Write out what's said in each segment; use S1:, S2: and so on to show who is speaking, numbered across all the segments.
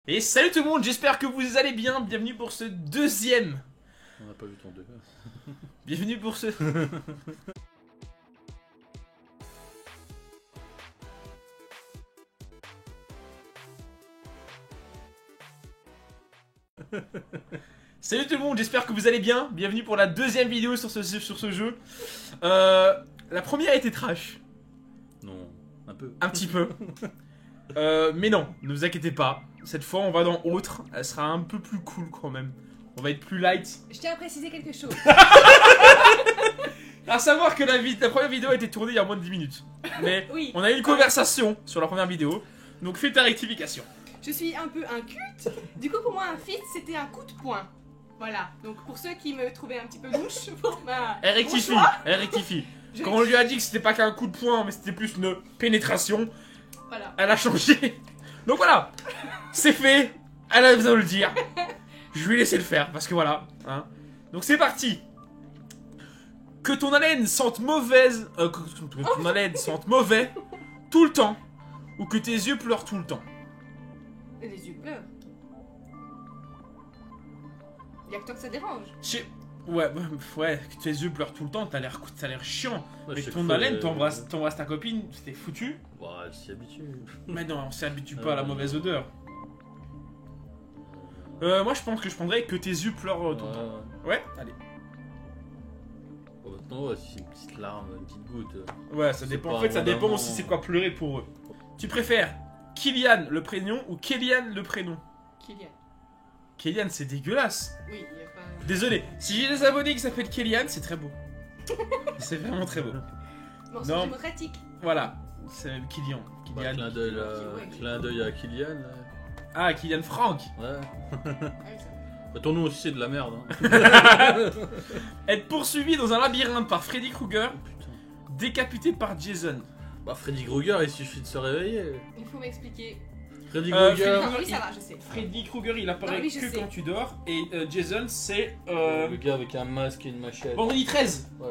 S1: Et salut tout le monde, j'espère que vous allez bien. Bienvenue pour ce deuxième.
S2: On n'a pas vu ton 2.
S1: Bienvenue pour ce. Salut tout le monde, j'espère que vous allez bien. Bienvenue pour la deuxième vidéo sur ce jeu. La première était trash.
S2: Non, un peu.
S1: Un petit peu. Mais non, ne vous inquiétez pas. Cette fois, on va dans autre. Elle sera un peu plus cool quand même. On va être plus light.
S3: Je tiens à préciser quelque chose.
S1: À savoir que la première vidéo a été tournée il y a moins de 10 minutes. Mais
S3: Oui.
S1: on a eu une conversation sur la première vidéo. Donc fais ta rectification.
S3: Je suis un peu un culte. Du coup, pour moi, un feat, c'était un coup de poing. Voilà. Donc, pour ceux qui me trouvaient un petit peu louche pour ma.
S1: Elle rectifie.
S3: Mon choix,
S1: Elle rectifie.
S3: je-
S1: Quand on lui a dit que c'était pas qu'un coup de poing, mais c'était plus une pénétration,
S3: Voilà.
S1: elle a changé. Donc voilà. C'est fait. Elle a besoin de le dire. Je vais laisser le faire parce que voilà. Hein. Donc c'est parti. Que ton haleine sente mauvaise. Que ton haleine sente mauvais tout le temps. Ou que tes yeux pleurent tout le temps.
S3: Les yeux pleurent. Il y a que toi que ça dérange.
S1: Ouais, que tes yeux pleurent tout le temps, t'as l'air chiant.
S2: Ouais,
S1: Mais
S2: chaque
S1: ton
S2: fois,
S1: haleine, t'embrasses ta copine, c'était foutu.
S2: Ouais, elle s'y habitue.
S1: Mais non, on s'y habitue pas à la mauvaise odeur. Moi je pense que je prendrais que tes yeux pleurent tout le temps. Ouais, allez.
S2: Bon, maintenant, ouais, si c'est une petite larme, une petite goutte.
S1: Ouais, ça
S2: C'est
S1: dépend.
S2: pas
S1: En fait, ça dépend
S2: vraiment-
S1: aussi c'est quoi pleurer pour eux. Tu préfères Kylian le prénom ou Kélian le prénom?
S3: Kylian.
S1: Kélian, c'est dégueulasse.
S3: Oui, il y a pas.
S1: Désolé, si j'ai des abonnés qui s'appellent Kélian, c'est très beau. C'est vraiment très beau.
S3: Morceau
S1: Non.
S3: démocratique.
S1: Voilà, c'est Kylian.
S2: Bah,
S1: Kylian.
S2: clin d'œil à Kylian. Là.
S1: Ah, Kylian Franck.
S2: Ouais.
S3: Ah oui, ça.
S2: Bah, ton nom aussi, c'est de la merde. Hein.
S1: Être poursuivi dans un labyrinthe par Freddy Krueger,
S2: Putain.
S1: décapité par Jason.
S2: Bah, Freddy Krueger, il suffit de se réveiller.
S3: Il faut m'expliquer.
S2: Freddy
S1: Euh,
S2: Krueger.
S3: Non, oui, ça va, je sais.
S1: Freddy Krueger, il apparaît
S3: Ah oui, je
S1: que
S3: sais.
S1: quand tu dors. Et Jason, c'est
S2: Le gars avec un masque et une machette.
S1: vendredi 13.
S2: Ouais.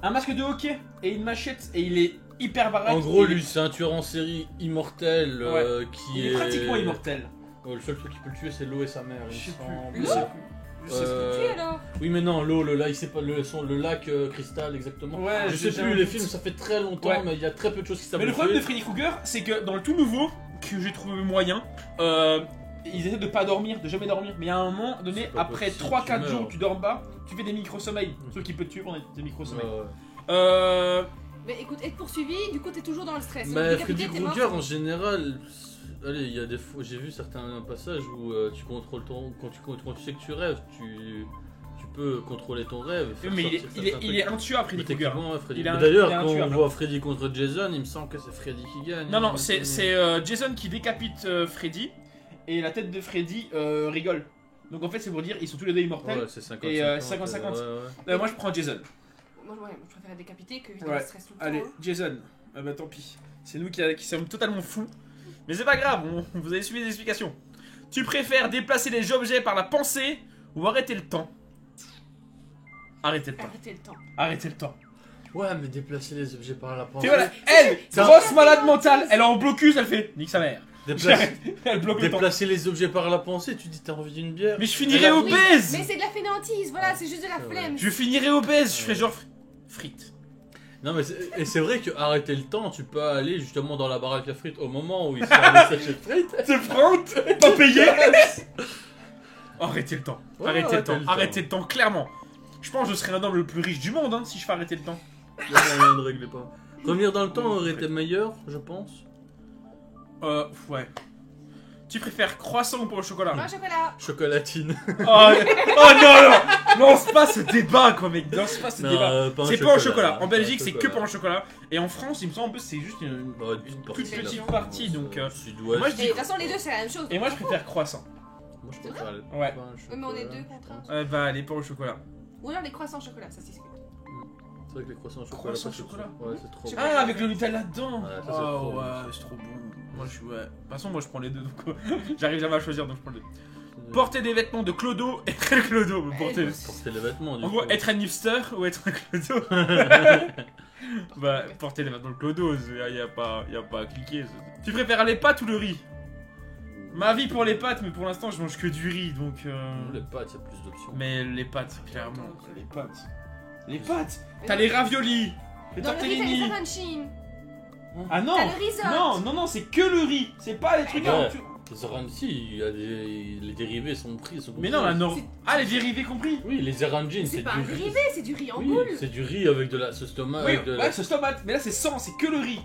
S1: Un masque de hockey et une machette. Et il est hyper baraque.
S2: En gros,
S1: et
S2: lui, c'est un tueur en série immortel qui
S1: il est pratiquement immortel.
S2: Le seul truc qui peut le tuer, c'est l'eau et sa mère. il
S1: Je sais
S2: me
S1: plus.
S2: semble.
S1: Je sais plus. Je sais
S2: Euh,
S3: Tu alors.
S2: Oui, mais non, l'eau, le lac, c'est pas le lac cristal exactement.
S1: plus. Ouais,
S2: Je sais
S1: j'ai
S2: plus,
S1: un
S2: les
S1: doute.
S2: films, ça fait très longtemps,
S1: Ouais.
S2: mais il y a très peu de choses qui savent
S1: Mais le
S2: le
S1: problème de
S2: tuer.
S1: Freddy Krueger, c'est que dans le tout nouveau, que j'ai trouvé moyen, ils essaient de pas dormir, de jamais dormir. Mais à un moment donné,
S2: C'est pas
S1: après
S2: possible,
S1: 3-4
S2: tu
S1: jours
S2: meurs.
S1: tu dors pas, tu fais des micro-sommeils. Ceux qui peuvent te tuer pendant des micro-sommeils.
S2: Ouais.
S3: Mais écoute, être poursuivi, du coup, t'es toujours dans le stress.
S2: Mais
S3: Décapité,
S2: Freddy
S3: t'es mort.
S2: Krueger, en général, allez, il y a des fois, j'ai vu certains passages où tu contrôles quand tu sais que tu rêves, tu peux contrôler ton rêve. Et faire
S1: Mais
S2: sortir certains
S1: il est
S2: trucs.
S1: intuable, Freddy
S2: Mais
S1: Krueger.
S2: techniquement, ouais, Freddy.
S1: Il a
S2: Mais
S1: un-
S2: d'ailleurs,
S1: il a un
S2: quand on
S1: tuable.
S2: voit Freddy contre Jason, il me semble que c'est Freddy qui gagne.
S1: Non, non,
S2: hein,
S1: c'est Jason qui décapite Freddy et la tête de Freddy rigole. Donc en fait, c'est pour dire ils sont tous les deux immortels.
S2: Ouais, c'est 50-50.
S1: Et 50-50. Moi je prends Jason.
S3: Moi, je préfère décapiter que vivre
S1: Ouais.
S3: dans le stress tout le
S1: Allez,
S3: temps. hein.
S1: Jason. Bah tant pis. C'est nous qui sommes totalement fous. Mais c'est pas grave, vous avez suivi les explications. Tu préfères déplacer les objets par la pensée ou arrêter le temps? Arrêter le temps.
S3: Arrêtez le temps.
S1: Arrêtez le temps.
S2: Ouais, mais déplacer les objets par la pensée.
S1: Et voilà, elle,
S2: Ça-
S1: grosse malade mentale, elle est en blocus, elle fait nique sa mère.
S2: Déplacer,
S1: Elle bloque le temps.
S2: déplacer les objets par la pensée, tu dis t'as envie d'une bière.
S1: Mais je finirai
S2: Elle a-
S1: obèse.
S3: Mais c'est de la fainéantise, voilà, c'est juste de la
S2: C'est vrai.
S3: flemme.
S1: Je finirai obèse, je fais genre frites.
S2: Non mais c'est vrai que arrêter le temps, tu peux aller justement dans la baraque à frites au moment où il sort les sachets de frites.
S1: C'est frante, pas payé. Arrêtez le temps.
S2: Ouais,
S1: Arrêtez le temps.
S2: arrêtez le temps.
S1: Arrêtez le temps, clairement. Je pense que je serais un homme le plus riche du monde si je fais arrêter le temps.
S2: Il y a moyen de régler pas. Revenir dans le temps aurait été meilleur, je pense.
S1: Ouais. Tu préfères croissant ou pain au chocolat?
S3: Un chocolat.
S2: Chocolatine.
S1: Oh non, non. Lance pas ce débat, quoi, mec. Lance pas ce débat. C'est pas au chocolat. En Belgique, c'est que pain au chocolat. Et en France, il me semble que c'est juste une
S2: Bah, une
S1: toute
S2: partie de la
S1: petite
S2: France,
S1: partie. Donc,
S2: Sud-Ouest.
S1: moi, je
S3: Et
S1: dis.
S3: de toute façon, les deux, c'est la même chose.
S1: Et moi, je préfère croissant.
S2: Moi, je préfère le
S1: Ouais.
S2: pain au
S3: Oui, mais on est
S2: chocolat.
S3: deux contre un.
S1: Bah, les pains au chocolat.
S3: Ou alors les croissants au chocolat, ça se discute.
S2: C'est vrai que les croissants au chocolat.
S1: Croissants au
S2: pas de
S1: chocolat.
S2: Ouais, c'est trop.
S3: Chocolat.
S1: Ah, avec le Nutella dedans.
S2: Ouais, ça, c'est
S1: Oh
S2: trop bon.
S1: ouais, c'est trop bon. Moi, je suis ouais. De toute façon, moi, je prends les deux. Donc, j'arrive jamais à choisir, donc je prends les deux.
S2: bon.
S1: Porter des vêtements de Clodo, être un Clodo. Mais porter...
S2: Porter les vêtements, du
S1: En
S2: coup.
S1: gros, être un hipster ou être un Clodo. Bah, porter les vêtements de Clodo, y a pas à cliquer. Tu préfères les pâtes ou le riz? Ma vie pour les pâtes, mais pour l'instant, je mange que du riz, donc...
S2: Les pâtes, il y a plus d'options.
S1: Mais les pâtes, clairement.
S3: Attends,
S1: Les pâtes. Les pâtes.
S3: Mais
S1: T'as
S3: non.
S1: les raviolis. Les
S3: Dans le riz, t'as les
S1: tortellini.
S3: arancines.
S1: Ah non.
S3: T'as le risotto.
S1: Non, non, non, c'est que le riz. C'est pas les trucs...
S2: Ouais.
S1: tu-
S2: Les arancines, il y a les dérivés sont pris.
S1: Mais non, la nord...
S3: C'est-
S1: Ah, les dérivés compris.
S2: Oui, les arancines,
S3: C'est
S2: c'est
S3: pas un
S2: du riz.
S3: dérivé, c'est du riz en
S2: Oui,
S3: boule.
S2: c'est du riz avec de la sauce tomate.
S1: Oui,
S2: avec de la-
S1: ouais, sauce tomate. Mais là, c'est sans, c'est que le riz.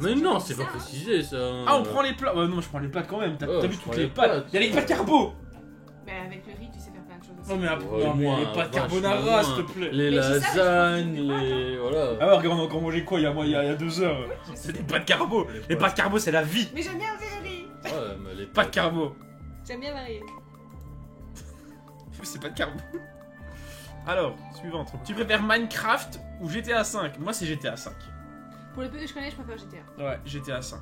S2: Mais non,
S3: c'est
S2: c'est pas
S3: ça.
S2: précisé ça.
S1: Ah, on prend les plats. Ouais, non, je prends les pâtes quand même. T'as
S2: Ouais,
S1: t'as vu
S2: je
S1: toutes
S2: prends
S1: les
S2: les
S1: pâtes.
S2: pâtes.
S1: Y'a les pâtes carbo.
S3: Mais avec le riz, tu sais faire plein de choses aussi.
S1: Non, mais après,
S2: Ouais,
S1: non, mais
S2: moins,
S1: les pâtes
S2: vachement
S1: carbonara, s'il
S2: moins.
S1: te plaît.
S2: Les
S3: Mais c'est ça, mais je
S2: lasagnes,
S3: pense que c'est des
S2: les. Voilà.
S1: Ah ouais, regarde, on a encore mangé quoi il y a 2 heures. C'est des pâtes carbo. Les pâtes carbo, c'est la vie.
S3: Mais j'aime bien aussi le riz.
S2: Ouais, mais les
S1: Pâtes carbo.
S3: J'aime bien varier.
S1: C'est pas de carbo. Alors, suivante. Tu préfères Minecraft ou GTA 5? Moi, c'est GTA 5.
S3: Pour le peu que je connais, je préfère GTA.
S1: Ouais, GTA 5.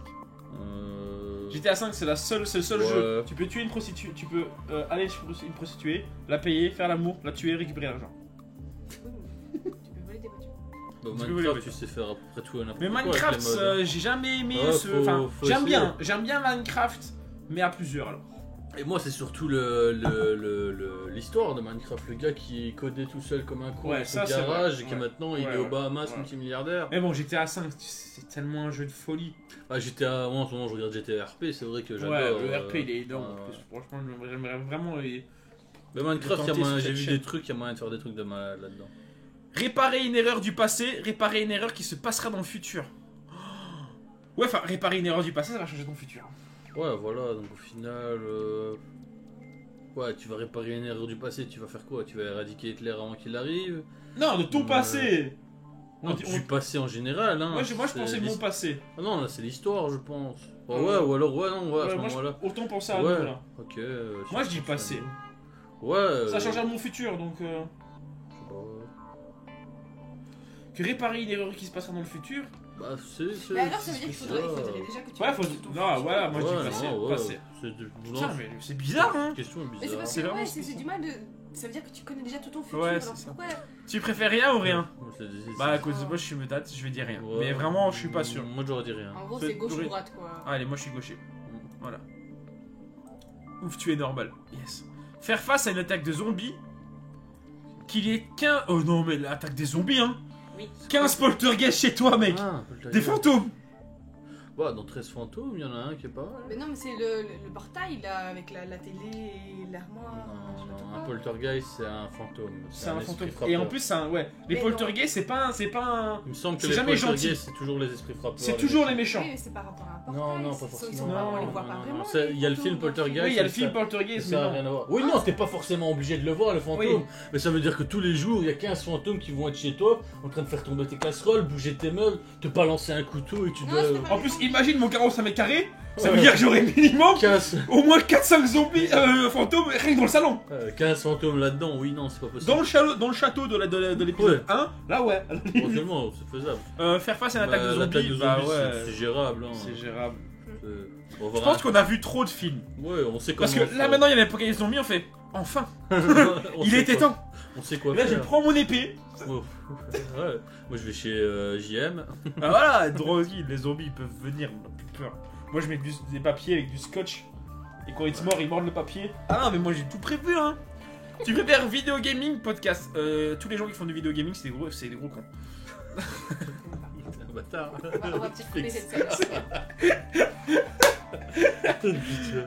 S2: Euh...
S1: GTA 5, c'est c'est le seul
S2: Ouais.
S1: jeu. Tu peux tuer une prostituée, tu peux aller chez une prostituée, la payer, faire l'amour, la tuer, récupérer l'argent.
S3: Oui, mais tu peux voler des voitures.
S2: Bah,
S1: Tu peux
S2: Minecraft,
S1: voler,
S2: tu sais faire à peu près tout et n'importe
S1: Mais
S2: quoi.
S1: Minecraft,
S2: avec les modes.
S1: j'ai jamais aimé
S2: Ouais,
S1: ce.
S2: faut-
S1: Enfin,
S2: faut
S1: j'aime
S2: essayer.
S1: bien Minecraft, mais à plusieurs alors.
S2: Et moi, c'est surtout l'histoire de Minecraft. Le gars qui est codé tout seul comme un con
S1: Ouais,
S2: dans son
S1: ça, c'est
S2: garage
S1: vrai.
S2: et qui
S1: Ouais.
S2: maintenant il
S1: Ouais,
S2: est au
S1: ouais.
S2: Bahamas
S1: Ouais.
S2: multimilliardaire.
S1: Mais bon, GTA 5, c'est tellement un jeu de folie.
S2: Ah, GTA, moi en ce moment je regarde GTA RP, c'est vrai que j'adore.
S1: Ouais, le RP il est énorme.
S2: ouais.
S1: Franchement, j'aimerais vraiment.
S2: Mais Minecraft,
S1: tenter sur
S2: j'ai
S1: cette
S2: vu
S1: chaîne.
S2: des trucs, il y a moyen de faire des trucs de malade là-dedans.
S1: Réparer une erreur du passé, réparer une erreur qui se passera dans le futur. Ouais, enfin, réparer une erreur du passé, ça va changer ton futur.
S2: Ouais, voilà, donc au final. Ouais, tu vas réparer une erreur du passé, tu vas faire quoi? Tu vas éradiquer Hitler avant qu'il arrive?
S1: Non, de ton
S2: Ouais.
S1: passé.
S2: Non, du passé en général, hein.
S1: Moi, je
S2: c'est
S1: pensais mon
S2: l'his-
S1: passé.
S2: Ah non, là c'est l'histoire, je pense. Ouais,
S1: Ouais.
S2: ou alors, ouais, non, ouais, à
S1: Ouais,
S2: ce
S1: moi,
S2: moment-là.
S1: autant penser à
S2: Ouais,
S1: nous, là.
S2: ok.
S1: Moi, je dis passé.
S2: Ouais.
S1: Ça changera mon futur, donc.
S2: je sais pas.
S1: Que réparer une erreur qui se passera dans le futur.
S2: Bah, c'est.
S3: Mais alors, ça veut dire qu'il faudrait déjà que tu
S1: Ouais, faut.
S3: fasses ton
S1: Non,
S3: futur.
S1: voilà, moi je dis
S2: Ouais,
S1: passé.
S2: non, ouais,
S1: Passé.
S2: c'est de-
S1: Putain,
S2: non,
S1: mais c'est bizarre, hein.
S2: cette question est
S3: Mais c'est
S2: bizarre.
S3: parce
S1: C'est
S3: que
S1: vraiment
S3: ouais,
S1: ce que
S3: c'est du mal de. Ça veut dire que tu connais déjà tout ton futur.
S1: Ouais,
S3: alors
S1: c'est ça.
S3: pourquoi
S1: Tu préfères rien ou rien?
S2: Ouais,
S1: Bah, à cause de moi, je suis metate, je vais dire rien.
S2: ouais.
S1: Mais vraiment, je suis pas sûr.
S2: Moi, j'aurais dit rien.
S3: En gros,
S1: C'est-
S3: c'est gauche ou
S1: oui.
S3: droite quoi.
S1: Allez, moi je suis gaucher. Voilà. Ouf, tu es normal. Yes. Faire face à une attaque de zombies. Qu'il y ait 15. Oh non, mais l'attaque des zombies, hein.
S3: Oui.
S1: 15 poltergeists chez toi, mec.
S2: Ah,
S1: Des fantômes.
S2: Ouais, dans 13 fantômes, il y en a un qui est pas mal.
S3: Mais non, mais c'est le portail là, avec la télé et l'armoire. je sais pas trop
S2: Non, un
S3: quoi.
S2: poltergeist, c'est un fantôme.
S1: C'est un
S2: esprit
S1: fantôme.
S2: frappeur.
S1: Et en plus, c'est un. Ouais. Les
S3: Mais
S1: poltergeists, c'est pas un.
S2: Il me semble que
S1: c'est
S2: les
S1: jamais
S2: poltergeists,
S1: gentil.
S2: c'est toujours les esprits frappeurs.
S1: C'est toujours les
S2: méchants.
S1: méchants.
S3: Oui, mais c'est par rapport à un portail.
S2: Non, non, pas
S3: ils sont
S2: forcément.
S3: pas- on les
S1: Non,
S3: voit pas
S2: non,
S3: vraiment.
S2: non, c'est- il y a le
S3: les
S2: film
S3: fantômes dans
S2: Poltergeist.
S1: Oui, il y a le
S2: ça-
S1: film poltergeist, mais
S2: Ça a
S1: non.
S2: rien à voir. Oui, non, t'es pas forcément obligé de le voir, le fantôme.
S1: Oui.
S2: Mais ça veut dire que tous les jours, il y a 15 fantômes qui vont être chez toi, en train de faire tomber tes casseroles, bouger tes meubles, te balancer un couteau et tu
S3: Non,
S2: dois.
S3: je préfère-
S1: En plus, imagine mon 45 mètres carrés. Ça veut
S2: Ouais.
S1: dire que j'aurais minimum
S2: Casse.
S1: au moins 4-5 zombies fantômes rien que dans le salon.
S2: 15 fantômes là-dedans, oui, non, c'est pas possible.
S1: Dans le château de l'épisode 1, là ouais.
S2: Éventuellement, c'est faisable.
S1: Faire face à une attaque de
S2: L'attaque
S1: zombies,
S2: de
S1: bah
S2: zombies,
S1: ouais.
S2: c'est gérable. Hein.
S1: C'est gérable.
S2: On va
S1: Je
S2: voir
S1: pense qu'on a vu trop de films.
S2: Ouais, on sait comment.
S1: Parce que là
S2: faire.
S1: maintenant il y a l'apocalypse zombie, on fait enfin.
S2: On
S1: Il
S2: sait
S1: était
S2: quoi-
S1: temps.
S2: On sait quoi
S1: Là je
S2: faire.
S1: prends mon épée.
S2: Oh, ouais. Moi je vais chez JM.
S1: Ah voilà, drogue, les zombies ils peuvent venir, on n'a plus peur. Moi je mets des papiers avec du scotch. Et quand ils se mordent, ils mordent le papier. Ah non, mais moi j'ai tout prévu, hein. Tu préfères vidéo gaming, podcast. Tous les gens qui font du vidéo gaming, c'est des gros cons.
S2: Putain, bâtard.
S3: On va peut-être couper cette scène.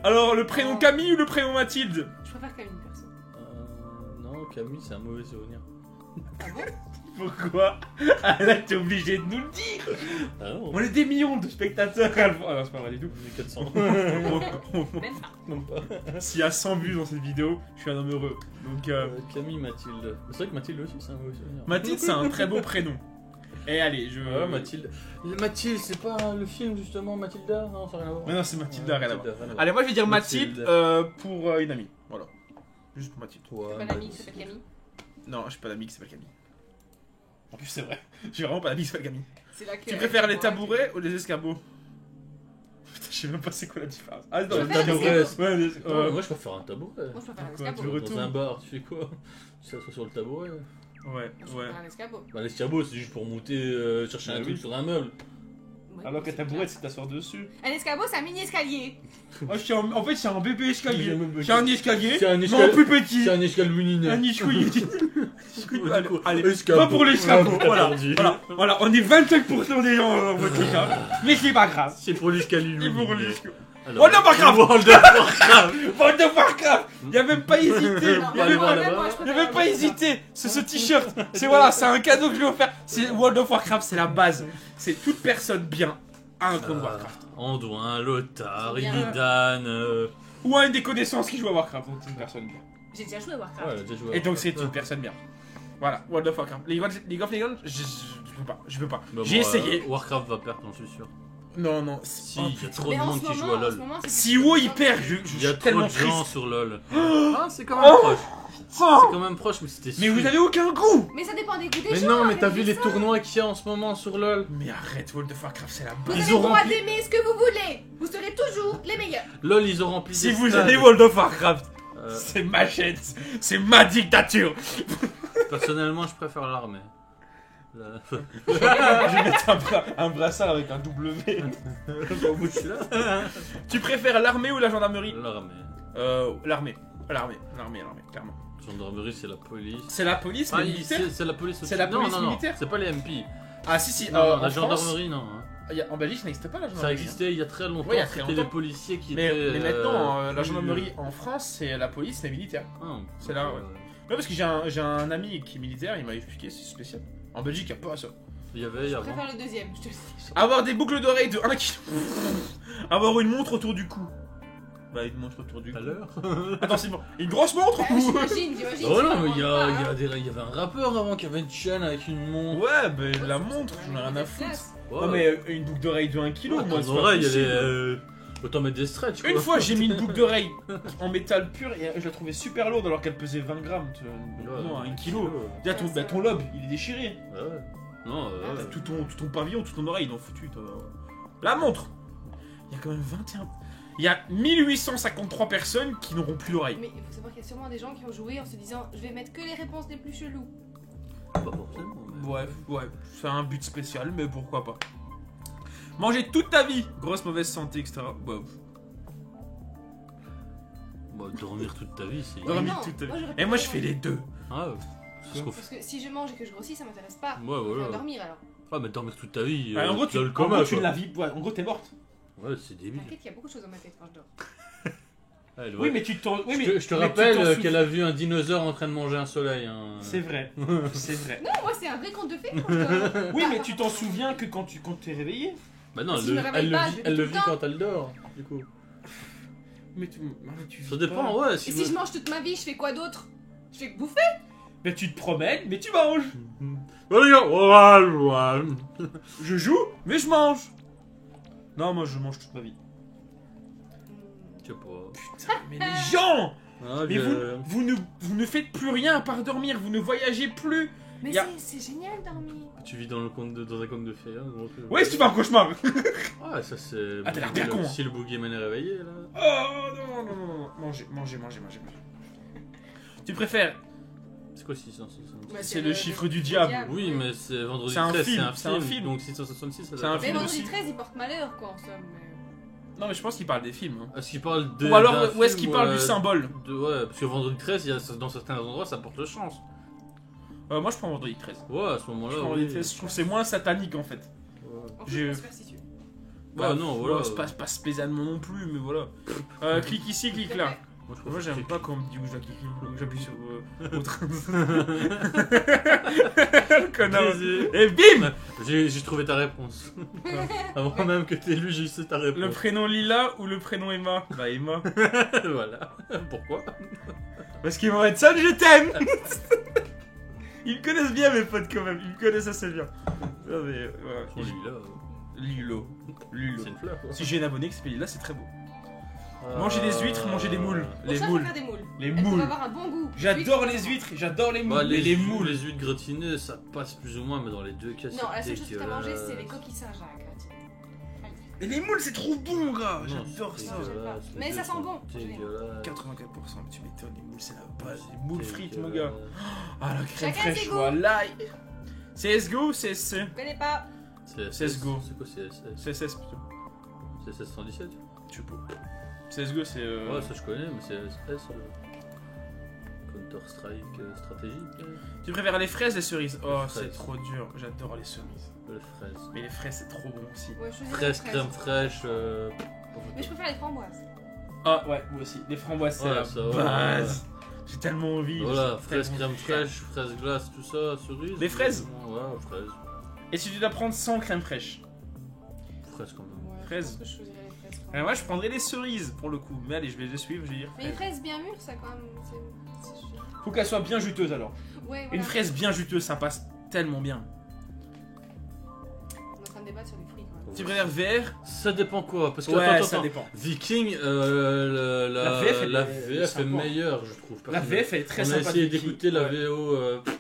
S1: Alors, le prénom Camille ou le prénom Mathilde?
S3: Je préfère Camille perso.
S2: Non, Camille, c'est un mauvais souvenir.
S3: Ah bon?
S1: Pourquoi? Ah là, t'es obligé de nous le dire.
S2: Ah non,
S1: On est des millions de spectateurs à le voir. Ah non, c'est pas vrai du tout.
S2: on est 400.
S3: Même pas.
S2: Même pas.
S1: S'il y a 100 vues dans cette vidéo, je suis un homme heureux. Donc,
S2: Camille, Mathilde. C'est vrai que Mathilde aussi, c'est un mauvais souvenir.
S1: Mathilde, c'est un très beau prénom. Et allez,
S2: Ouais, Mathilde. Mathilde, c'est pas le film justement, Mathilda? Non, ça n'a rien à voir.
S1: Mais non, c'est Mathilda, rien à voir.
S2: Mathilda, rien à voir.
S1: Allez, moi je vais dire
S2: Mathilde.
S1: Mathilde pour une amie. Voilà. Juste pour Mathilde.
S2: Toi,
S3: T'as pas d'amie qui s'appelle Camille?
S1: Non, j'ai pas d'amie qui s'appelle Camille. En plus, c'est vrai. J'ai vraiment pas d'amie qui s'appelle Camille.
S3: C'est là que.
S1: Tu préfères les tabourets ou les escabeaux? Putain, je sais même pas c'est quoi la différence. Ah, non,
S3: Je
S1: les
S3: préfère les
S1: tabourets.
S3: escabeaux.
S1: Ouais,
S2: Attends, moi je préfère un tabouret.
S3: Moi je préfère un
S1: Pourquoi
S3: escabeau.
S1: tu
S3: Moi
S1: retournes
S2: Dans un bar, tu fais quoi? Tu s'assois sur le tabouret.
S1: Ouais,
S3: je
S1: ouais.
S3: préfère un escabeau.
S2: Bah, l'escabeau, c'est juste pour monter, chercher
S1: Bah
S2: un
S1: oui.
S2: truc sur un meuble.
S3: Ouais,
S1: Alors que
S3: c'est
S1: tabourette, c'est t'asseoir dessus.
S3: Un escabeau, c'est un mini escalier.
S1: Moi, en fait, c'est un bébé escalier.
S2: Mais
S1: C'est un escalier,
S2: C'est un
S1: mais en
S2: escalier.
S1: plus petit.
S2: C'est un escalier mininet.
S1: Un escalier. Allez, allez.
S2: Escabeau.
S1: Pas pour l'escabeau.
S2: Ah,
S1: Voilà,
S2: t'as dit.
S1: voilà, on est 25% des gens dans votre cas. Mais c'est pas grave.
S2: C'est pour l'escalier
S1: C'est pour
S2: lumineux.
S1: l'escabeau.
S2: Alors,
S1: World of Warcraft.
S2: World of Warcraft.
S1: World of Warcraft. Il a même pas hésité.
S3: Non,
S1: Il a
S2: allez
S1: même
S2: voir
S1: pas-
S2: là-bas.
S1: il a même pas hésité. C'est ce t-shirt. C'est voilà, c'est un cadeau que je lui ai offert. C'est World of Warcraft, c'est la base. C'est toute personne bien a un compte Warcraft.
S2: Anduin, Lothar,
S3: Bien.
S2: Illidan.
S1: Ou a une des connaissances qui joue à Warcraft, donc c'est une personne bien.
S3: J'ai déjà joué à Warcraft.
S2: Ouais, elle a déjà joué à
S1: Et donc
S2: Warcraft.
S1: c'est une personne bien. Voilà, World of Warcraft. League of Legends, je peux pas.
S2: Bah,
S1: J'ai
S2: bon,
S1: essayé.
S2: Warcraft va perdre, j'en suis sûr.
S1: Non, non.
S2: Si,
S1: Oh,
S2: il y a
S1: putain.
S2: trop
S3: Mais
S2: de
S3: en
S2: monde
S3: ce
S2: qui joue
S3: moment,
S2: à LoL.
S3: c'est
S1: Si WoW il perd, je
S2: Il y a
S1: suis
S2: trop
S1: tellement
S2: de gens
S1: triste.
S2: sur LoL. Ah, c'est quand même proche. C'est quand même proche, mais c'était
S1: Mais
S2: sûr.
S1: vous avez aucun goût.
S3: Mais ça dépend des goûts des
S2: Mais
S3: gens.
S2: non, mais t'as vu
S3: regardez
S2: les
S3: ça.
S2: tournois qu'il y a en ce moment sur LoL.
S1: Mais arrête, World of Warcraft, c'est la
S3: Vous
S1: base.
S3: avez
S2: Ils
S3: le
S2: ont
S3: droit
S2: rempli-
S3: d'aimer ce que vous voulez. Vous serez toujours les meilleurs.
S2: LoL, ils ont rempli
S1: Si
S2: des
S1: vous
S2: stades.
S1: avez World of Warcraft,
S2: Euh,
S1: c'est ma chaîne, c'est ma dictature.
S2: Personnellement, je préfère l'armée. La-
S1: Je vais mettre un brassard avec un W.
S2: Au bout de celui-là.
S1: Tu préfères l'armée ou la gendarmerie?
S2: L'armée.
S1: L'armée, clairement.
S2: Gendarmerie, c'est la police.
S1: C'est la police,
S2: Ah,
S1: mais militaire.
S2: c'est la police aussi.
S1: C'est la
S2: Non,
S1: police
S2: non, non,
S1: militaire.
S2: c'est pas les MP.
S1: Ah si si.
S2: Non, non,
S1: en
S2: la
S1: France,
S2: gendarmerie, non. hein.
S1: en Belgique, ça n'existe pas la
S2: Ça
S1: gendarmerie.
S2: existait il y a très longtemps.
S1: Ouais, il y a très
S2: C'était
S1: longtemps.
S2: les policiers qui
S1: Mais,
S2: étaient.
S1: mais maintenant, la
S2: plus-
S1: gendarmerie en France, c'est la police, les militaires.
S2: Ah,
S1: C'est là, ouais. Ouais, parce que j'ai un ami qui est militaire, il m'a expliqué, c'est spécial. En Belgique, il n'y a pas ça.
S2: Il y avait
S3: Je
S2: avant.
S3: préfère le deuxième, je te le dis.
S1: Avoir des boucles d'oreilles de 1 kg. Avoir une montre autour du cou. Bah, une montre autour du cou.
S2: À l'heure.
S1: Attends, c'est bon. Une grosse montre
S3: Bah, j'imagine.
S2: Oh non, mais
S3: c'est
S2: il y,
S3: vraiment pas,
S2: il y
S3: hein.
S2: a des- il y avait un rappeur avant qui avait une chaîne avec une montre.
S1: Ouais, bah, la montre, j'en ai rien à foutre.
S2: Ouais.
S1: Non, mais une boucle d'oreille de 1 kg, moi,
S2: Ton
S1: c'est pas
S2: oreille, elle
S1: possible.
S2: est. Autant mettre des stretch quoi.
S1: Une fois, j'ai mis une boucle d'oreille en métal pur et je la trouvais super lourde alors qu'elle pesait 20 grammes. Non, 1 kg. Déjà, ton lobe, il est déchiré.
S2: Ouais, ouais. Non,
S1: T'as tout ton pavillon, toute ton oreille, ils l'ont foutu. La montre. Il y a quand même 21. Il y a 1853 personnes qui n'auront plus d'oreille.
S3: Mais il faut savoir qu'il y a sûrement des gens qui ont joué en se disant je vais mettre que les réponses les plus cheloues.
S2: pas forcément. Mais...
S1: Ouais, c'est un but spécial, mais pourquoi pas. Manger toute ta vie, grosse mauvaise santé, etc. Ouais.
S2: Bah, dormir toute ta vie, c'est.
S1: Ouais. Dormir
S3: non,
S1: toute ta vie.
S3: j'aurais
S1: Et moi, je
S3: préféré
S1: fais les deux.
S2: Ah, ouais. C'est ce qu'on fait.
S3: Parce que si je mange et que je grossis, ça m'intéresse pas.
S2: Ouais,
S3: Je
S2: voilà.
S3: vais dormir alors.
S2: Ah, mais dormir toute ta vie.
S1: Ouais, en gros, tu,
S2: as le
S1: en
S2: coma,
S1: gros, tu
S2: quoi.
S1: la vis. Ouais, en gros, t'es morte.
S2: Ouais, c'est débile.
S3: T'inquiète, il y a beaucoup de choses dans ma tête quand je dors.
S1: Oui,
S2: Ouais, ouais.
S1: mais tu t'en. Oui, mais,
S2: Je te
S1: mais tu
S2: rappelle
S1: t'en souviens.
S2: qu'elle a vu un dinosaure en train de manger un soleil. Hein.
S1: C'est vrai, c'est vrai.
S3: Non, moi c'est un vrai conte de fées quand je dors.
S1: Oui, mais tu t'en souviens que quand t'es réveillé.
S2: Bah non,
S3: Si je me réveille pas, je
S2: elle le
S3: tout le
S2: vit
S3: temps.
S2: quand elle dort, du coup.
S1: Mais tu
S2: Ça dépend, ouais.
S3: Et si je mange toute ma vie, je fais quoi d'autre? Je fais que bouffer.
S1: Mais tu te promènes, mais tu manges. Je joue, mais je mange. Non, moi je mange toute ma vie.
S2: Je sais pas.
S1: Putain, mais les gens.
S2: Ah,
S1: Mais vous ne faites plus rien à part dormir, vous ne voyagez plus.
S3: Mais
S1: Y a-
S3: c'est génial dormir.
S2: Tu vis dans un conte de fées, hein, gros truc.
S1: Ouais, si tu fais un cauchemar.
S2: Ah, ça c'est.
S1: Ah, t'as l'air bien con, hein.
S2: Si le boogeyman est réveillé, là.
S1: Oh non. Manger. Tu préfères.
S2: C'est quoi 666?
S3: Ouais,
S1: C'est le chiffre du diable.
S2: Oui, mais c'est vendredi
S1: C'est un
S2: 13,
S1: film,
S2: c'est un film. Donc 666, ça
S1: C'est
S2: doit
S1: un
S2: être-
S3: Mais
S1: film
S3: vendredi
S1: aussi.
S3: 13, il porte malheur quoi en somme.
S1: Non, mais je pense qu'il parle des films. Hein.
S2: Est-ce qu'il parle de.
S1: Ou alors,
S2: d'un
S1: où est-ce
S2: film
S1: qu'il parle
S2: ou,
S1: du symbole
S2: Ouais, parce que vendredi 13, il y a, dans certains endroits, ça porte chance.
S1: Moi, je prends vendredi 13.
S2: Ouais, à ce moment-là.
S1: Je prends
S2: oui.
S1: vendredi 13, je trouve que c'est moins satanique en fait.
S2: Ouais.
S3: En
S1: J'ai-
S3: fait, on se faire si tu veux.
S2: Bah, non, voilà.
S1: C'est pas spécialement non plus, mais voilà. Clique ici, clique là.
S2: Moi, je
S1: Moi,
S2: préfère
S1: j'aime pas quand on me dit où je dois cliquer, donc j'appuie sur autre. Connard.
S2: Plaisir.
S1: Et bim.
S2: J'ai trouvé ta réponse. Avant même que t'aies lu, j'ai su ta
S1: Le
S2: réponse.
S1: prénom Lila ou le prénom Emma? Bah Emma.
S2: Voilà. Pourquoi
S1: Parce qu'ils vont être seuls, je t'aime. Ils me connaissent bien mes potes quand même, ils me connaissent assez bien. Non mais voilà.
S2: Son lit, là.
S1: Lilo.
S2: C'est une fleur, quoi.
S1: Si j'ai une abonnée qui s'appelle Lila, c'est très beau. Manger des huîtres, manger des moules.
S3: Pour
S1: Les
S3: ça,
S1: moules.
S3: faut faire des moules.
S1: Les
S3: Elles doivent
S1: moules.
S3: avoir un bon goût.
S1: J'adore les huîtres, j'adore les moules.
S2: Bah,
S1: mais les moules.
S2: les huîtres gratinées, ça passe plus ou moins, mais dans les deux cas,
S3: Non, la seule chose que t'as mangé,
S2: dégueulasse.
S3: c'est les coquilles Saint-Jacques.
S1: Et les moules, c'est trop bon, gars.
S2: Non,
S1: J'adore
S2: c'est
S1: ça.
S3: j'aime pas.
S2: dégueulasse, les
S3: Mais
S2: deux
S3: ça sent
S2: sont
S3: bon.
S1: 84%,
S2: dégueulasses.
S1: tu m'étonnes, les moules, c'est la base. Les moules frites, mon gars.
S2: Dégueulasse.
S1: Ah, la crème
S3: Chacun ses
S1: fraîche,
S3: goûts.
S1: voilà. CSGO, CSC.
S3: Je connais pas.
S1: CSGO.
S2: C'est quoi CSS?
S1: CSS plutôt.
S2: CSS 117?
S1: Tu peux. CSGO c'est.
S2: Ouais, ça je connais, mais CSS. Counter-Strike stratégie.
S1: Tu préfères les fraises, les cerises? Oh,
S2: Les
S1: c'est
S2: fraises.
S1: trop dur. J'adore les cerises.
S2: Les fraises.
S1: Mais les fraises c'est trop bon aussi.
S3: Ouais, je choisirais
S2: Fraises,
S3: les
S2: crème fraîche.
S3: Mais je préfère les framboises.
S1: Ah ouais, moi aussi. Les framboises c'est
S2: Ouais,
S1: la
S2: ça, ouais,
S1: base. J'ai tellement envie.
S2: Voilà,
S1: j'ai
S2: fraises,
S1: tellement
S2: crème
S1: envie de faire.
S2: fraîche, fraises glace, tout ça, cerises.
S1: Les fraises?
S2: Ouais, fraises.
S1: Et si tu dois prendre sans crème fraîche?
S2: Fraises quand même.
S3: Ouais,
S1: Fraises.
S3: Je pense que je choisirais les fraises. quand même.
S1: Moi je prendrais les cerises pour le coup. Mais allez, je vais les suivre, je vais dire.
S3: Mais les
S1: fraises.
S3: fraises bien mûres, ça quand même.
S1: Faut qu'elles soient bien juteuses alors.
S3: Ouais, voilà.
S1: Une fraise bien juteuse, ça passe tellement bien.
S3: On est en train de débattre sur les fruits quand même.
S1: Tu préfères VR?
S2: Ça dépend quoi? Parce que
S1: Ouais,
S2: attends,
S1: ça
S2: attends.
S1: dépend.
S2: Viking,
S1: La VF, elle
S2: la
S1: est
S2: VF est
S1: sympa.
S2: meilleure, je trouve.
S1: La VF elle est très
S2: On a
S1: sympa.
S2: essayé
S1: de Viking.
S2: d'écouter la
S1: Ouais.
S2: VO,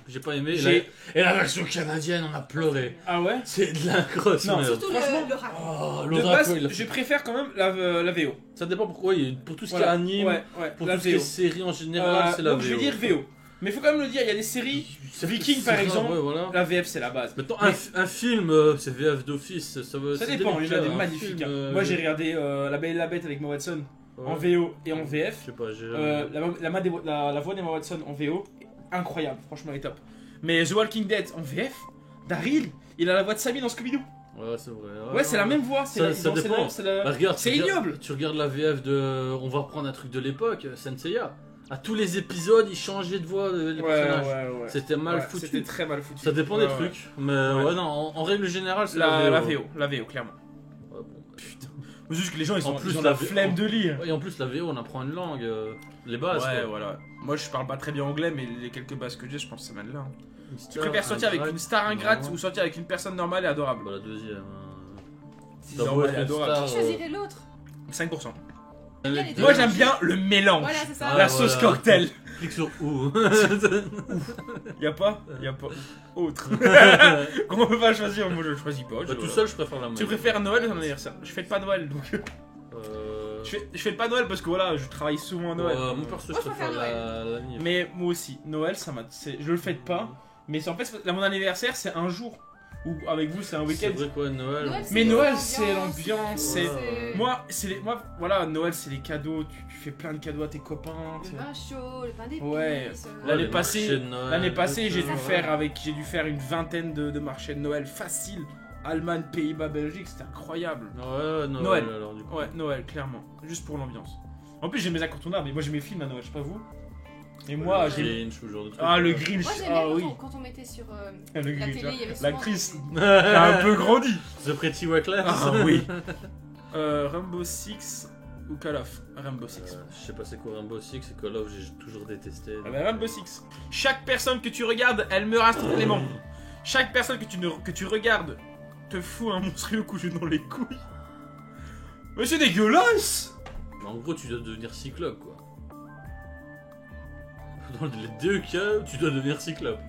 S2: j'ai pas aimé.
S1: J'ai-
S2: Et la version canadienne, on a pleuré.
S1: Ah ouais?
S2: C'est de la grosse
S1: Non,
S2: merde.
S3: Surtout
S1: Franchement,
S3: le rap.
S2: Oh,
S1: De
S2: l'autre
S1: base,
S2: après, il a-
S1: je préfère quand même la VO.
S2: Ça dépend pourquoi. Pour tout ce qui est
S1: Voilà.
S2: anime,
S1: Ouais,
S2: pour
S1: la
S2: tout ce qui est
S1: VO.
S2: série en général, c'est la
S1: donc
S2: VO.
S1: je vais dire VO. Mais faut quand même le dire, il y a des séries, Viking, par exemple,
S2: Ouais, voilà.
S1: la VF c'est la base.
S2: Maintenant,
S1: Mais-
S2: un film, c'est VF d'office, ça veut.
S1: Ça
S2: c'est
S1: dépend, il y en a
S2: délicat,
S1: des
S2: un
S1: magnifiques.
S2: film,
S1: Moi j'ai regardé La Belle et la Bête avec Emma Watson
S2: ouais.
S1: en VO et en
S2: Je
S1: VF.
S2: sais pas, j'ai.
S1: La voix d'Emma Watson en VO, incroyable, franchement elle est top. Mais The Walking Dead en VF, Daryl, il a la voix de Sammy dans Scooby-Doo.
S2: Ouais, c'est vrai.
S1: Ouais, c'est la même voix, c'est
S2: Ça-
S1: la-
S2: ça
S1: c'est
S2: dépend.
S1: la- c'est la-
S2: Bah, regarde,
S1: C'est
S2: tu regardes-
S1: ignoble.
S2: Tu regardes la VF de. On va reprendre un truc de l'époque, Senseiya. À tous les épisodes, ils changeaient de voix, les personnages.
S1: ouais.
S2: C'était mal
S1: Ouais,
S2: foutu.
S1: C'était très mal foutu.
S2: Ça dépend
S1: Ouais,
S2: des
S1: ouais.
S2: trucs. Mais
S1: Ouais.
S2: ouais, non, en règle générale, c'est
S1: La VO, clairement.
S2: Ouais, bon, bah.
S1: Putain. C'est juste que les gens ils
S2: En
S1: ont,
S2: plus,
S1: ils ont
S2: la
S1: la
S2: VO
S1: flemme de lire.
S2: Ouais, et en plus, la VO, on apprend une langue, les bases.
S1: Ouais,
S2: quoi.
S1: voilà. Moi je parle pas très bien anglais, mais les quelques bases que j'ai, je pense que ça mène là. hein.
S2: Une
S1: Tu
S2: star
S1: préfères sortir avec
S2: ingrate.
S1: une star ingrate
S2: Non.
S1: ou sortir avec une personne normale et adorable?
S2: Bah, la deuxième.
S1: C'est
S2: T'as beau
S1: normal
S2: être
S1: et
S2: une
S1: adorable.
S2: star,
S3: Je choisirais l'autre.
S1: 5%.
S3: J'aime bien les deux.
S1: Moi j'aime bien le mélange.
S3: Voilà, c'est ça.
S2: Ah,
S1: La sauce
S2: voilà.
S1: cocktail.
S2: Clique sur où
S1: Y'a pas autre. Comment on peut pas choisir? Moi je choisis pas.
S2: Bah, tout seul, je préfère la
S1: Tu
S2: moyenne.
S1: préfères Noël ou ton anniversaire? Je fais pas Noël donc. Je fais pas Noël parce que voilà, je travaille souvent à Noël.
S2: Mon perso, je
S3: Moi, je
S2: préfère
S3: préfère
S2: la Nif.
S1: Mais moi aussi, Noël ça m'a. Je le fête pas. Mais c'est en fait, là, mon anniversaire c'est un jour. Ou avec vous c'est un
S2: C'est
S1: week-end.
S2: vrai quoi, Noël.
S1: Mais Noël,
S3: l'ambiance,
S1: c'est l'ambiance,
S2: c'est-
S1: Moi, voilà, Noël c'est les cadeaux. Tu fais plein de cadeaux à tes copains. tu
S3: Le
S1: sais.
S3: vin chaud, le pain d'épices.
S1: Ouais.
S2: Ouais,
S1: L'année
S2: les
S1: passée-
S2: marchés de Noël,
S1: L'année passée, j'ai
S2: tout
S1: dû
S2: ça,
S1: j'ai dû faire une vingtaine de marchés de Noël facile. Allemagne, Pays-Bas, Belgique, c'était incroyable.
S2: Ouais, Noël,
S1: Noël.
S2: alors du coup.
S1: Ouais, Noël, clairement. Juste pour l'ambiance. En plus, j'ai mes incontournables. Mais moi, j'ai mes films à Noël, je sais pas vous. Et moi,
S2: Le
S1: j'ai.
S2: Grinch, ce genre de truc.
S1: Ah, le Grinch.
S3: Moi j'aimais
S1: Ah
S3: quand,
S1: oui.
S3: quand on mettait sur
S1: Le
S3: la
S1: Grinch.
S3: télé, il y avait souvent
S1: L'actrice.
S3: des-
S1: a un peu grandi.
S2: The Pretty Reckless.
S1: Ah oui. Rainbow Six ou Call of Rainbow Six.
S2: Je sais pas c'est quoi Rainbow Six et Call of, j'ai toujours détesté.
S1: Ah bah, Rainbow Six. Chaque personne que tu regardes, elle meurt instantanément. Chaque personne que tu regardes te fout un monstrueux coup dans les couilles. Mais c'est dégueulasse.
S2: Mais en gros, tu dois devenir Cyclope quoi. Dans les deux cas, tu dois devenir Cyclope.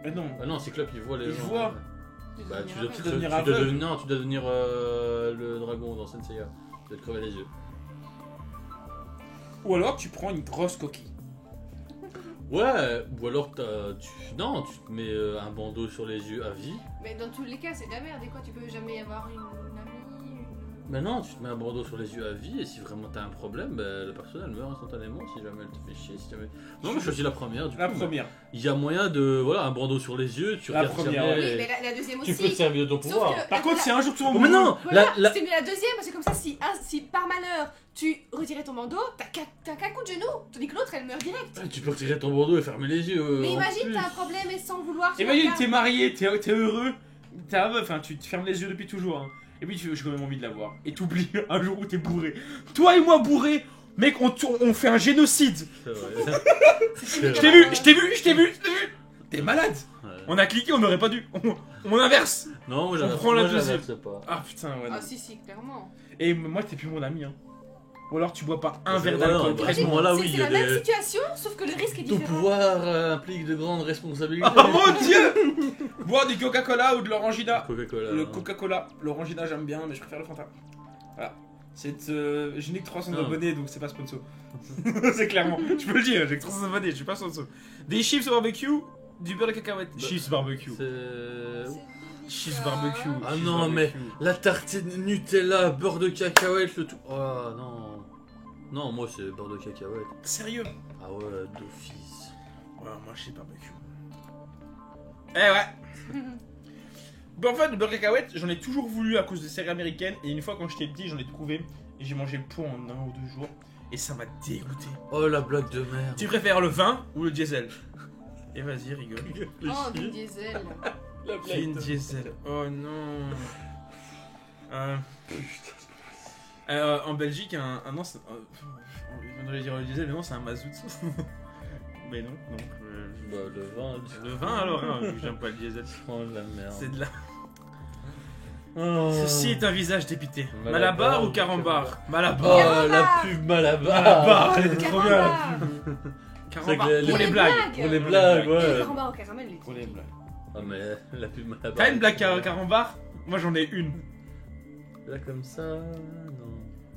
S1: Mais non.
S2: Ah non, Cyclope il voit les
S1: Il
S2: gens.
S1: voit.
S3: de
S2: Bah,
S3: devenir
S2: tu dois,
S3: aveugle.
S1: Tu dois devenir
S2: tu dois
S1: aveugle.
S2: devenir, non, tu dois devenir le dragon dans Senseiya. Tu dois te crever les yeux.
S1: Ou alors tu prends une grosse coquille.
S2: Ouais, ou alors non, tu te mets un bandeau sur les yeux à vie.
S3: Mais dans tous les cas, c'est de la merde. Et quoi, tu peux jamais avoir une amie
S2: Mais non, tu te mets un bandeau sur les yeux à vie et si vraiment t'as un problème, bah, la personne elle meurt instantanément si jamais elle te fait chier. Si jamais... Non, mais je choisis la première. Du
S1: La
S2: coup,
S1: première.
S2: il y a moyen de. Voilà, un bandeau sur les yeux, tu
S1: La
S2: regardes
S1: première,
S2: jamais
S3: Oui,
S2: et
S3: mais la deuxième
S2: tu
S3: aussi.
S2: peux te servir de ton
S3: Sauf
S2: pouvoir.
S3: que-
S1: Par contre, c'est un jour tout le
S2: Oh,
S1: monde.
S2: mais non
S3: Voilà,
S2: la-
S3: c'était mieux la deuxième parce que comme ça, si par malheur tu retirais ton bandeau, t'as qu'un coup de genou, tandis que l'autre elle meurt direct.
S2: Tu peux retirer ton bandeau et fermer les yeux.
S3: Mais
S2: en
S3: imagine,
S2: plus.
S3: t'as un problème et sans vouloir. tu
S1: Imagine,
S3: regardes.
S1: t'es marié, t'es heureux, t'es un meuf, hein, tu te fermes les yeux depuis toujours. Hein. Et puis j'ai quand même envie de la voir. Et t'oublies un jour où t'es bourré. Toi et moi bourré, mec, on fait un génocide.
S2: C'est vrai.
S3: C'était
S1: Je t'ai vu, je t'ai vu, je t'ai vu, je t'ai vu. T'es malade.
S2: Ouais.
S1: On a cliqué, on aurait pas dû. On inverse.
S2: Non, moi
S1: On
S2: j'inverse-
S1: prend la
S2: moi,
S1: deuxième.
S2: j'inverse pas.
S1: Ah putain, ouais. non.
S3: Ah, si, clairement.
S1: Et moi, t'es plus mon ami. Hein. Ou alors tu bois pas un verre
S2: Ouais,
S1: d'alcool.
S2: non, bah,
S1: par
S2: à ce
S1: jour.
S2: moment-là,
S3: C'est
S2: oui,
S3: c'est
S2: il y a
S3: la même
S2: des.
S3: situation, sauf que le risque est
S2: Ton
S3: différent.
S2: pouvoir implique de grandes responsabilités.
S1: Oh mon dieu. Boire du Coca-Cola ou de l'Orangina.
S2: Coca-Cola.
S1: Le Coca-Cola, l'Orangina j'aime bien, mais je préfère le Fanta. Voilà. Je n'ai que 300
S2: Ah.
S1: abonnés, donc c'est pas sponsor. C'est clairement. Je peux le dire, j'ai que 300 abonnés, je suis pas sponsor. Des chips au barbecue, du beurre de cacahuète.
S2: Bah,
S1: Chips barbecue.
S2: C'est.
S1: Cheese barbecue.
S2: Ah
S1: cheese
S2: non,
S1: barbecue.
S2: mais la tartine Nutella, beurre de cacahuète, le tout. Oh non. Non, moi c'est beurre de cacahuète.
S1: Sérieux?
S2: Ah ouais, d'office.
S1: Ouais, moi cheese barbecue. Eh ouais. Bon, en fait, le beurre de cacahuète, j'en ai toujours voulu à cause des séries américaines. Et une fois, quand j'étais petit, j'en ai trouvé. Et j'ai mangé le pot en 1 ou 2 jours. Et ça m'a dégoûté.
S2: Oh la blague de merde.
S1: Tu préfères le vin ou le diesel? Et vas-y, rigole.
S3: Oh, du diesel.
S2: La
S1: Vin diesel. Oh non. En Belgique, non, on devrait dire le diesel, mais non, c'est un mazout. Mais non, donc.
S2: Bah le vin,
S1: Le vin alors, hein, vu que j'aime pas le diesel.
S2: oh la merde.
S1: C'est de la.
S2: Oh.
S1: Ceci est un visage dépité.
S2: Malabar
S1: Malabar ou
S2: ou
S1: carambar? Malabar.
S2: Oh
S3: Carambar.
S2: la pub Malabar.
S1: Malabar, elle était trop bien la
S3: Carambar.
S1: pub.
S2: C'est
S1: Carambar.
S2: que
S1: Pour les blagues.
S2: Pour les blagues,
S3: Et le
S2: ouais.
S3: carambar au caramel, les
S1: Pour les blagues.
S2: Ah mais la pub Malabar.
S1: T'as une blague carambar? Moi j'en ai une.
S2: Là comme ça, non.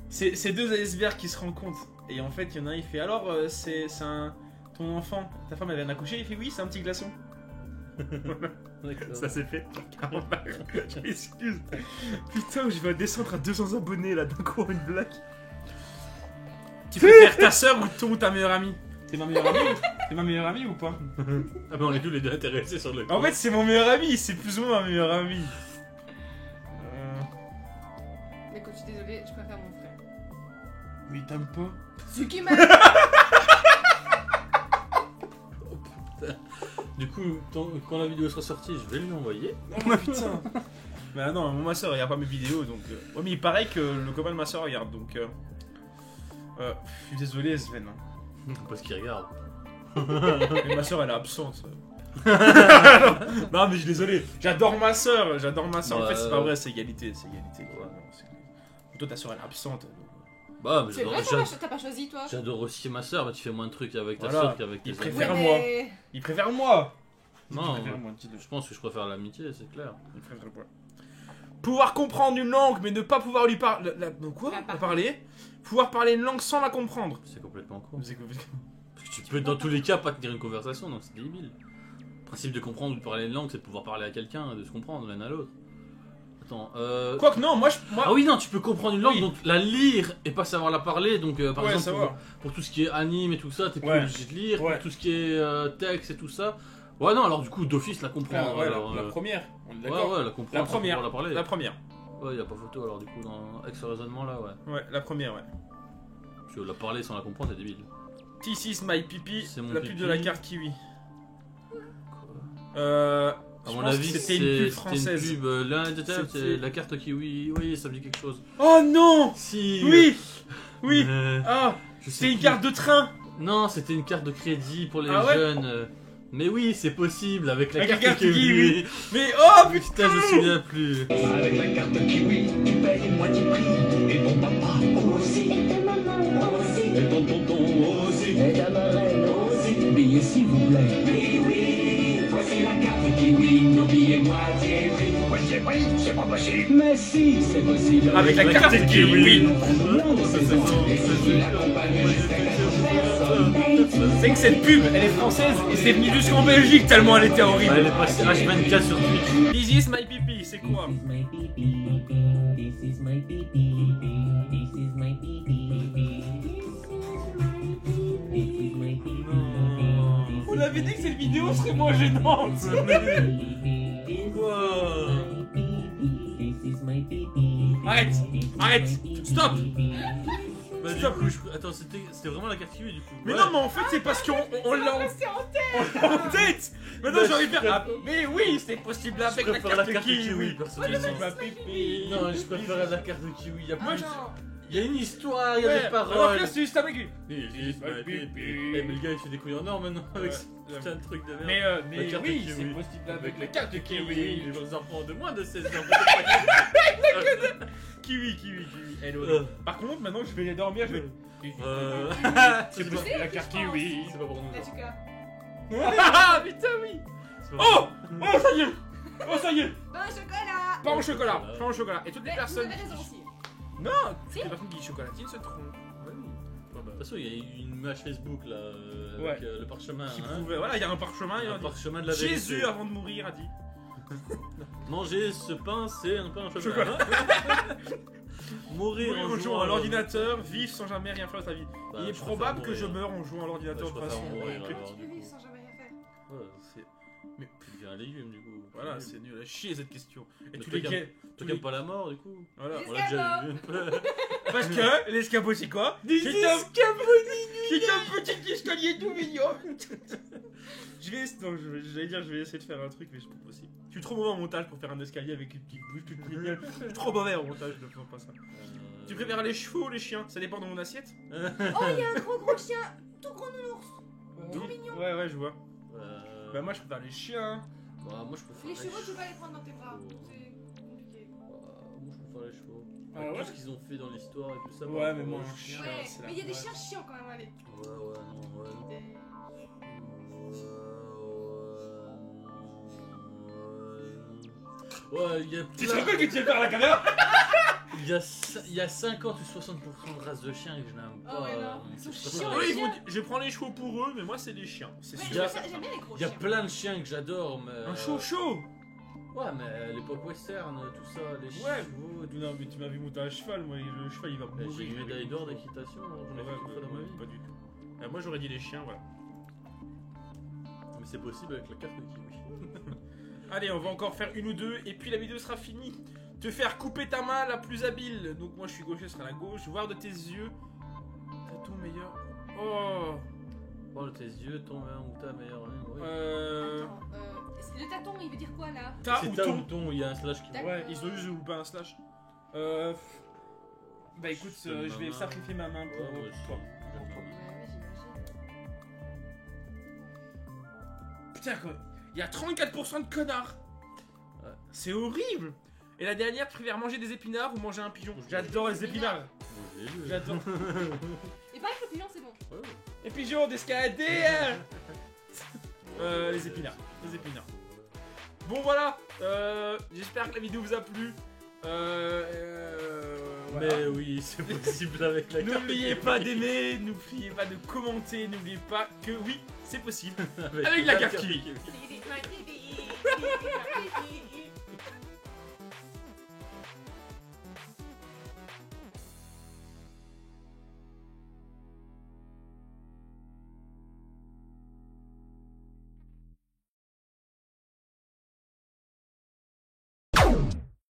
S1: C'est deux icebergs qui se rencontrent. Et en fait, il y en a un, il fait alors, c'est un. Ton enfant, ta femme elle vient d'accoucher? Il fait oui, c'est un petit glaçon.
S2: D'accord.
S1: Ça s'est fait. Carambar. Je m'excuse. Putain, je vais descendre à 200 abonnés là d'un coup en une blague. Tu préfères ta soeur ou ta meilleure amie? T'es ma meilleure amie? T'es ma meilleure amie ou pas?
S2: Ah bah on est tous les deux intéressés sur le.
S1: En fait, c'est mon meilleur ami, c'est plus ou moins ma meilleure amie.
S3: Écoute, je suis désolée, je préfère mon frère.
S1: Mais il t'aime pas?
S3: Celui qui m'a.
S2: Du coup, quand la vidéo sera sortie, je vais lui envoyer.
S1: Oh putain. Bah non, ma soeur regarde pas mes vidéos donc. Ouais, mais il paraît que le copain de ma soeur regarde donc. Je suis désolé, Sven. Hein.
S2: Parce qu'il regarde.
S1: Mais ma soeur elle est absente. Non, mais je suis désolé. J'adore ma soeur. En fait, c'est pas vrai, c'est égalité. Quoi. Non, toi, ta soeur elle est absente.
S2: Bah, mais
S3: C'est vrai, t'as pas choisi toi?
S2: j'adore aussi ma soeur, mais tu fais moins de trucs avec ta
S1: Voilà.
S2: soeur qu'avec tes
S1: Il
S2: amis.
S1: préfère-
S3: Ouais,
S1: moi.
S3: mais...
S1: Il préfère moi.
S2: Non,
S1: Il préfère moi, dis-le.
S2: je pense que je préfère l'amitié, c'est clair.
S1: Il préfère moi. Pouvoir comprendre une langue, mais ne pas pouvoir lui parler. Quoi?
S3: La
S1: La parler. Pouvoir parler une langue sans la comprendre.
S2: C'est complètement con.
S1: C'est compliqué.
S2: Parce que tu peux dans tous les cas pas tenir une conversation, donc c'est débile. Le principe de comprendre ou de parler une langue, c'est de pouvoir parler à quelqu'un et de se comprendre l'un à l'autre. Attends,
S1: Quoique, non, moi.
S2: Ah oui, non, tu peux comprendre une langue,
S1: Oui.
S2: donc la lire et pas savoir la parler. Donc, par
S1: Ouais,
S2: exemple,
S1: savoir.
S2: pour tout ce qui est anime et tout ça, t'es plus
S1: Ouais.
S2: obligé de lire.
S1: Ouais.
S2: Pour tout ce qui est texte et tout ça. Ouais, non, alors du coup, d'office la comprendre.
S1: Ouais,
S2: alors,
S1: la première. On est
S2: ouais,
S1: d'accord?
S2: ouais, la comprendre.
S1: La
S2: sans
S1: première.
S2: pouvoir la parler.
S1: La première.
S2: Ouais, y a pas photo alors, du coup, dans avec ce raisonnement là, ouais.
S1: Ouais, la première, ouais.
S2: Parce que la parler sans la comprendre, c'est débile.
S1: This is my pipi,
S2: C'est mon
S1: la pub
S2: pipi.
S1: de la carte Kiwi.
S2: À
S1: Je
S2: mon
S1: pense
S2: avis,
S1: que c'était une pub
S2: c'était une
S1: française.
S2: pub, c'est la carte Kiwi, oui, ça me dit quelque chose.
S1: Oh non!
S2: Si
S1: Oui! Oui!
S2: mais
S1: Ah!
S2: je sais
S1: C'était une
S2: plus.
S1: carte de train!
S2: Non, c'était une carte de crédit pour les
S1: Ah ouais
S2: jeunes. Mais oui, c'est possible avec la
S1: Avec la
S2: carte
S1: carte
S2: Kiwi.
S1: Mais oh putain!
S2: Putain, je me souviens plus.
S4: Avec la carte Kiwi, tu payes moitié prix. Et ton papa aussi.
S5: Et ta maman aussi.
S4: Et ton tonton aussi.
S5: Et ta marraine aussi.
S4: Billets s'il vous plaît. Oui, oui, voici la carte Kiwi. Nos billets moitié prix. Oui, c'est pas possible. Mais si, c'est possible.
S1: Avec la carte Kiwi!
S4: Non, c'est ça. Et si la compagnie jusqu'à 14 personnes.
S1: C'est que cette pub, elle est française et c'est venu jusqu'en Belgique tellement elle était
S2: Elle
S1: horrible!
S2: est passée H24 sur Twitch.
S1: This is my pipi, c'est quoi?
S5: This is my pee-pee. This is my pee-pee. This is my pee-pee. This is my pee-pee.
S1: Vous l'avez dit que cette vidéo serait moins gênante! Arrête! Arrête! Stop!
S2: Bah, du coup, attends, c'était vraiment la carte Kiwi du coup.
S1: Mais
S2: Ouais.
S1: non, mais en fait, c'est parce qu'on l'a en
S3: C'est en tête.
S1: en tête! Maintenant,
S2: Bah,
S1: j'ai envie de
S2: je
S1: faire. Ah, mais oui, c'est possible avec
S2: Je
S1: la
S2: préfère
S1: carte Kiwi!
S2: personnellement.
S1: This is my pipi!
S2: Non, je préfère la carte Kiwi. Il y a
S3: Ah
S2: plus.
S3: non.
S2: Il y a une histoire, il y a des
S1: Alors
S2: paroles.
S1: que là, c'est juste avec lui!
S2: This is my pipi. Eh, mais le gars il fait des couilles en or maintenant avec ce putain de truc de merde.
S1: Mais,
S2: La
S1: mais
S2: carte
S1: oui,
S2: Kiwi.
S1: c'est possible avec
S2: Avec
S1: la
S2: la
S1: carte
S2: carte
S1: Kiwi!
S2: Kiwi, les enfants de moins de 16 ans.
S1: Kiwi. Hello. Par contre, maintenant que je vais dormir, je vais.
S2: C'est
S1: possible la carte Kiwi!
S2: C'est pas pour nous.
S3: Là, tu cas.
S1: Ah putain, oui!
S2: C'est pas
S1: Oh! Oh, ça y est! Oh, ça y est!
S3: Pain au chocolat.
S1: Pas en chocolat! Pas en chocolat! Et toutes les
S3: Mais vous
S1: personnes.
S3: avez raison aussi.
S1: Non! Toutes les personnes qui chocolatine se trompent.
S2: De toute façon, il y a une image Facebook là, avec
S1: Ouais.
S2: le parchemin.
S1: Qui
S2: Hein,
S1: prouvait. Voilà, il y a un parchemin, il y a
S2: un
S1: un
S2: parchemin de la
S1: Jésus
S2: vérité.
S1: avant de mourir a dit.
S2: Manger ce pain, c'est un pain au chocolat. Mourir
S1: en jouant à l'ordinateur, vivre sans jamais rien faire de ta vie.
S2: Bah,
S1: Il est
S2: je
S1: probable
S2: préfère
S1: que je
S2: mourir.
S1: meure en jouant à l'ordinateur
S2: Bah,
S1: de
S2: je
S1: façon.
S2: préfère mourir,
S1: horrible.
S2: alors.
S3: Tu peux vivre sans jamais rien faire.
S2: Ouais,
S1: C'est- Mais
S2: tu deviens un légume du coup.
S1: voilà, c'est nul à chier cette question. Et
S2: Mais
S1: tous
S2: toi
S1: les
S2: qui
S1: gars.
S2: Toi
S1: tous
S2: qui aimes
S1: les-
S2: pas la mort du coup.
S1: Voilà.
S2: On l'a déjà vu.
S1: Parce que l'escabeau c'est quoi? C'est un petit escalier tout mignon. Je vais essayer de faire un truc mais c'est pas possible. Je suis trop mauvais en montage pour faire un escalier avec une petite bouche toute mignonne. Je suis trop mauvais en montage, je ne fais pas ça. Tu préfères les chevaux ou les chiens? Ça dépend de mon assiette.
S3: Oh, il y a un gros chien, tout gros nounours. Trop mignon.
S1: Ouais, je vois. Bah moi je préfère les chiens.
S2: Bah, moi je préfère
S3: Les chevaux, tu peux pas les prendre dans tes bras. C'est compliqué.
S2: Moi je préfère les chevaux.
S1: Ah
S2: Avec
S1: ouais
S2: tout ce qu'ils ont fait dans l'histoire et tout ça.
S1: Ouais,
S2: par
S1: mais
S2: rapport
S1: moi,
S2: aux
S1: un chien.
S3: Ouais,
S1: c'est la
S3: mais il y a des
S1: base.
S3: chiens chiants quand même, allez.
S2: Ouais, non. Ouais, il y a
S1: Tu te
S2: plein-
S1: rappelles que tu es par la caméra?
S2: il y a 50 ou 60% de races de chiens que je n'aime pas.
S3: Oh ouais, non. Ils sont
S2: c'est
S3: chiants,
S2: pas-
S3: les
S1: Oui,
S3: chiens.
S1: je prends les chevaux pour eux, mais moi c'est les chiens. C'est
S3: Ouais,
S1: sûr.
S2: Il y a-
S3: j'aime bien les gros
S2: Il y a
S3: chiens.
S2: plein de chiens que j'adore, mais.
S1: Un chaud.
S2: Ouais, mais l'époque western, tout ça, les
S1: Ouais.
S2: chevaux.
S1: Non, mais tu m'as vu monter un cheval, moi le cheval il va mourir.
S2: J'ai une médaille d'or d'équitation, j'en ai
S1: Ouais,
S2: fait une fois dans ma vie.
S1: pas du tout. Moi j'aurais dit les chiens, voilà.
S2: Mais c'est possible avec la carte de kiwi.
S1: Allez, on va encore faire une ou deux, et puis la vidéo sera finie. Te faire couper ta main la plus habile. Donc moi je suis gaucher, ce sera la gauche. Voir de tes yeux. T'as ton meilleur. Oh.
S2: Oh, tes yeux, ton ou ta meilleure amie, oui.
S3: Attends, le tâton, il veut dire quoi là?
S1: Ta
S2: C'est
S1: ou
S2: ta
S1: ton.
S2: ou ton, il y a un slash qui.
S3: D'accord.
S1: Ouais, ils ont juste loupé un slash. Bah écoute,
S2: Je donne
S1: je
S2: ma
S1: vais
S2: main.
S1: sacrifier ma main pour,
S2: Ouais, moi
S1: pour
S2: aussi.
S1: toi.
S2: Je donne ma main.
S3: Ouais, j'imagine.
S1: Putain quoi, il y a 34% de connards.
S2: Ouais.
S1: C'est horrible. Et la dernière, tu préfères manger des épinards ou manger un pigeon? J'adore les épinards.
S2: Bon, je l'ai lu.
S1: J'adore.
S3: Et pareil que le pigeon, c'est bon.
S2: Ouais.
S1: Les pigeons d'escalader. Les épinards. Les épinards. Bon voilà, j'espère que la vidéo vous a plu. Voilà.
S2: Mais oui, c'est possible avec la carte.
S1: N'oubliez pas d'aimer, n'oubliez pas de commenter, n'oubliez pas que oui, c'est possible.
S2: avec
S1: Avec la carte kiwi.
S3: Kiwi.